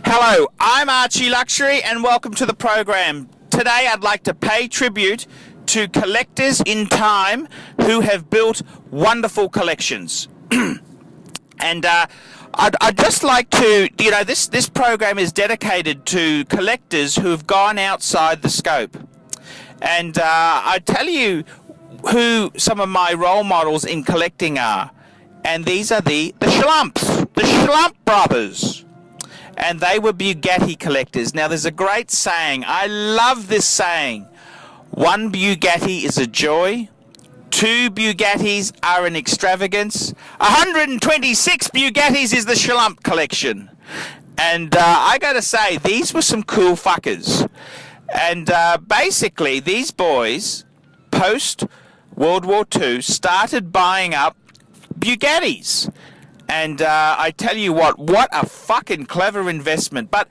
Hello, I'm Archie Luxury and welcome to the program. Today I'd like to pay tribute to collectors in time who have built wonderful collections. And I'd just like to, this program is dedicated to collectors who have gone outside the scope. And I tell you who some of my role models in collecting are. And these are the Schlump brothers. And they were Bugatti collectors. Now there's a great saying, I love this saying. One Bugatti is a joy. 2 Bugattis are an extravagance. 126 Bugattis is the Schlump collection. And I gotta say, these were some cool fuckers. And basically, these boys, post World War II, started buying up Bugattis. And I tell you what a fucking clever investment. But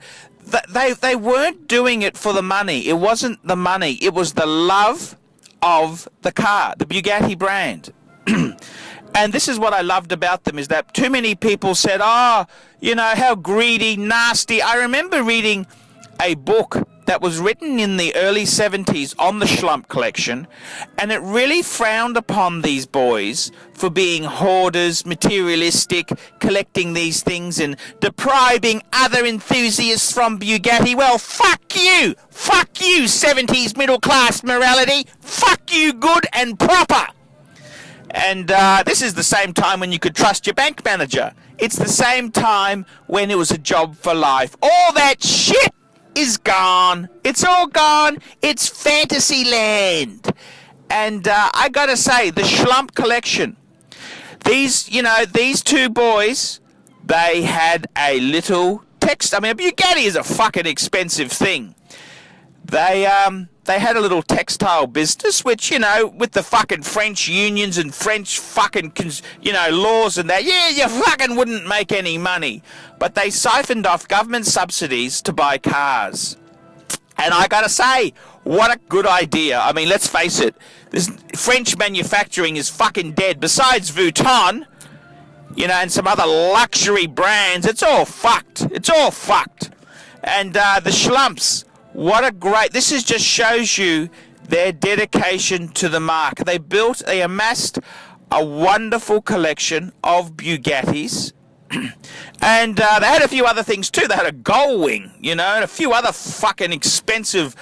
they weren't doing it for the money. It wasn't the money. It was the love of the car, the Bugatti brand. And this is what I loved about them, is that too many people said, how greedy, nasty. I remember reading a book that was written in the early 70s on the Schlump collection, and it really frowned upon these boys for being hoarders, materialistic, collecting these things and depriving other enthusiasts from Bugatti. Well, fuck you! Fuck you, 70s middle-class morality! Fuck you good and proper! And this is the same time when you could trust your bank manager. It's the same time when it was a job for life. All that shit is gone. It's all gone. It's fantasy land. And I gotta say, the Schlump collection, these two boys, they had a little text. I mean, a Bugatti is a fucking expensive thing. They had a little textile business, which, with the fucking French unions and French fucking, laws and that, you fucking wouldn't make any money. But they siphoned off government subsidies to buy cars. And I gotta say, what a good idea. I mean, let's face it, this French manufacturing is fucking dead. Besides Vuitton, and some other luxury brands, it's all fucked. It's all fucked. And the Schlumps, this just shows you their dedication to the mark. They amassed a wonderful collection of Bugattis. And they had a few other things too. They had a gull wing, and a few other fucking expensive,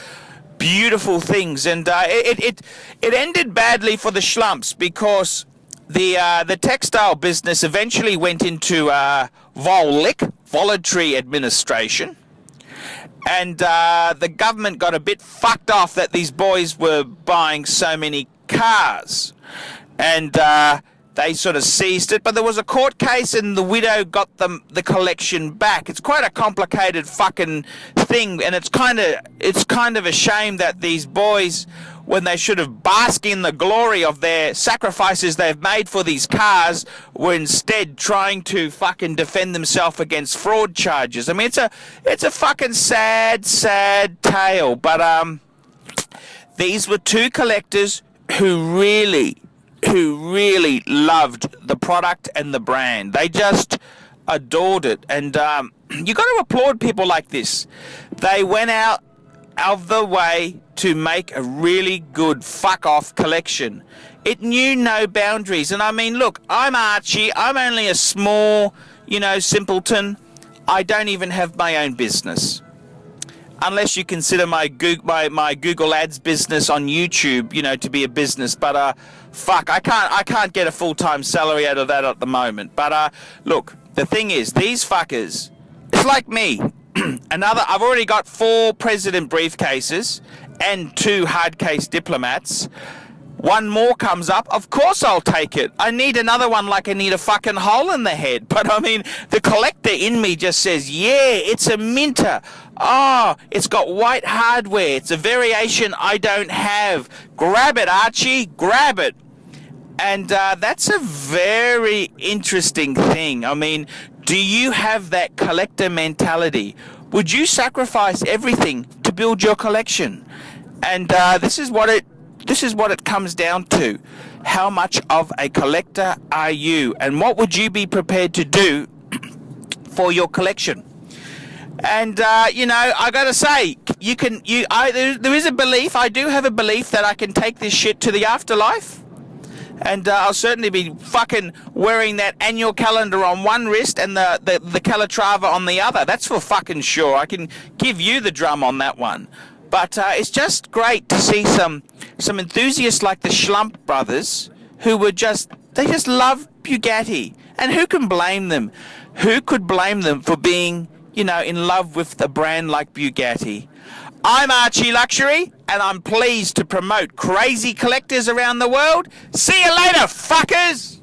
beautiful things. And it ended badly for the Schlumps because the textile business eventually went into VOLIC, voluntary administration. And the government got a bit fucked off that these boys were buying so many cars. And they sort of seized it. But there was a court case and the widow got the collection back. It's quite a complicated fucking thing. And it's kind of a shame that these boys, when they should have basked in the glory of their sacrifices they've made for these cars, were instead trying to fucking defend themselves against fraud charges. I mean, it's a fucking sad tale. But these were two collectors who really loved the product and the brand. They just adored it. And you got to applaud people like this. They went out of the way to make a really good fuck-off collection. It knew no boundaries. And I mean, look, I'm Archie. I'm only a small, simpleton. I don't even have my own business. Unless you consider my Google Ads business on YouTube, to be a business. But fuck, I can't get a full-time salary out of that at the moment. But look, the thing is, these fuckers, it's like me. I've already got 4 president briefcases and 2 hard case diplomats. One more comes up, of course I'll take it. I need another one like I need a fucking hole in the head. But I mean, the collector in me just says, yeah, it's a Minter. Oh, it's got white hardware. It's a variation I don't have. Grab it, Archie, grab it. And that's a very interesting thing. I mean, do you have that collector mentality? Would you sacrifice everything to build your collection? And this is what it comes down to. How much of a collector are you? And what would you be prepared to do for your collection? And you know, I gotta say, there is a belief. I do have a belief that I can take this shit to the afterlife. And I'll certainly be fucking wearing that annual calendar on one wrist and the Calatrava on the other. That's for fucking sure. I can give you the drum on that one. But it's just great to see some enthusiasts like the Schlump brothers who they just love Bugatti. And who can blame them? Who could blame them for being, you know, in love with a brand like Bugatti? I'm Archie Luxury, and I'm pleased to promote crazy collectors around the world. See you later, fuckers!